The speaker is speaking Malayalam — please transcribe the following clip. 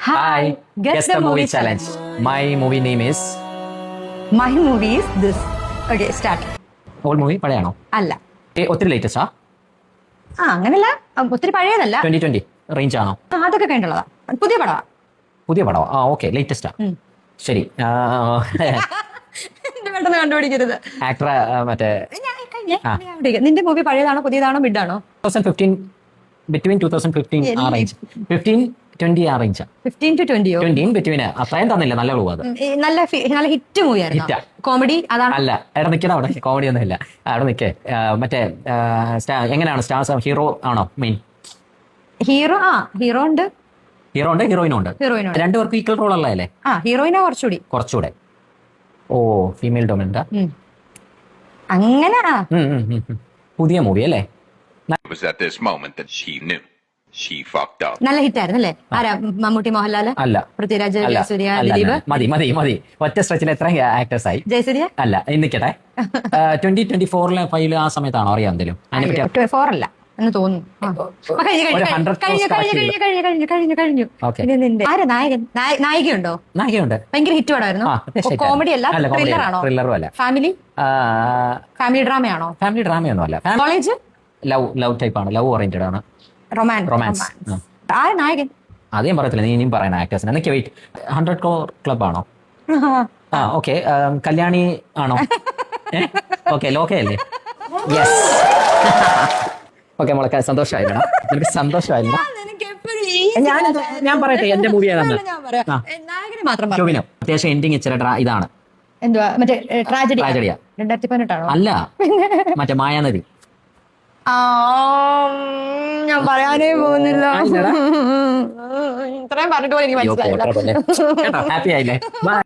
Hi, guess the movie challenge. My movie name is. My movie is this. Okay, start. Old movie പഴയാണോ? അല്ല. ഒത്തിരി ലേറ്റസ്റ്റ് ആ? അങ്ങനല്ല, ഒത്തിരി പഴയതല്ല. 2020 റേഞ്ച് ആണോ? അതൊക്കെ കഴിഞ്ഞുള്ളതാ. പുതിയ പടവാ. പുതിയ പടവാ. ആ ഓക്കെ, ലേറ്റസ്റ്റ് ആ. ശരി. പെട്ടെന്ന് കണ്ടുപിടിക്കരുത്. ആക്ടർ മറ്റേ നിന്റെ മൂവി പഴയതാണോ പുതിയതാണോ മിഡാണോ? 2015 ബിറ്റ്വീൻ 2015 ആ റേഞ്ച്. 15-20 ആ റേഞ്ച്. 15 to 20 15 ബിറ്റ്വീൻ അത്രയും തന്നില്ല, നല്ല ക്ലൂ അത്. നല്ല ഹിറ്റ് മൂവി ആയിരുന്നു. കോമഡി അതാണ്. അല്ല, എവിടെ നിൽക്കണം, അവിടെ കോമഡി ഒന്നും ഇല്ല. അവിടെ നിൽക്കേ. മറ്റേ എങ്ങനെയാണ് സ്റ്റാർസ്, ഹീറോ ആണോ മെയിൻ? ഹീറോ ഉണ്ട്, ഹീറോയിനും ഉണ്ട്. രണ്ടുപേർക്കും ഈക്വൽ റോൾ ഉള്ളതല്ലേ? ഹീറോയിനാ കുറച്ചുകൂടെ. ഓ, ഫീമെയിൽ ഡൊമിനന്റ്. അങ്ങനെ പുതിയ മൂവി അല്ലേ? It was at this moment that she knew she fucked up. നല്ല ഹിറ്റ് ആയിരുന്നു അല്ലേ? ആരാ? മമ്മൂട്ടി, മോഹൻലാൽ, അല്ല, പൃഥ്വിരാജ്, ജയസൂര്യ, ദിലീപ്. മതി. ഒറ്റ സ്ട്രെച്ചിൽ എത്ര ആക്ടേഴ്സ് ആയി? ജയസൂര്യ അല്ല, നിൽക്കട്ടെ. 2024 ആ സമയത്താണോ അറിയാം എന്തെങ്കിലും? 4 അല്ല എന്ന് തോന്നുന്നു. കഴിഞ്ഞു. ആരാ നായകൻ? നായികയുണ്ടോ? നായികയുണ്ട്. ഭയങ്കര ഹിറ്റ് പടമായിരുന്നു. കോമഡി അല്ല, ത്രില്ലറാണോ? ത്രില്ലറും അല്ല. ഫാമിലി ഡ്രാമയാണോ? ഫാമിലി ഡ്രാമയൊന്നും അല്ല. കോളേജ് ലവ് ടൈപ്പ് ആണ്, ലവ് ഓറിയന്റഡ് ആണ്. റൊമാൻസ്. ആരാ നായകൻ? അതേം പറയത്തില്ല, നീ ഇനിയും പറയുന്ന ആക്ടേഴ്സിന്. എന്നൊക്കെ വെയിറ്റ്. 100 crore ക്ലബ് ആണോ? ഓക്കെ. കല്യാണി ആണോ? ഓക്കെ, ലോകയല്ലേ? യെസ്. ഓക്കെ മോളെ, സന്തോഷമായില്ല? നിനക്ക് സന്തോഷമായില്ല? ഞാൻ പറയട്ടെ, എന്റെ മൂവി ഏതാണ്? ടോവിനോ. അത്യാവശ്യം എൻഡിങ് ഇച്ചിരി ഇതാണ്. എന്തുവാ മറ്റേ ട്രാജഡിയാ? 2018 ആണോ? അല്ല, മറ്റേ മായാനദി. ഞാൻ പറയാനേ പോകുന്നില്ല. ഇത്രയും പറഞ്ഞിട്ട് പോലും എനിക്ക് മനസ്സിലായില്ല. ഹാപ്പി ആയില്ലേ?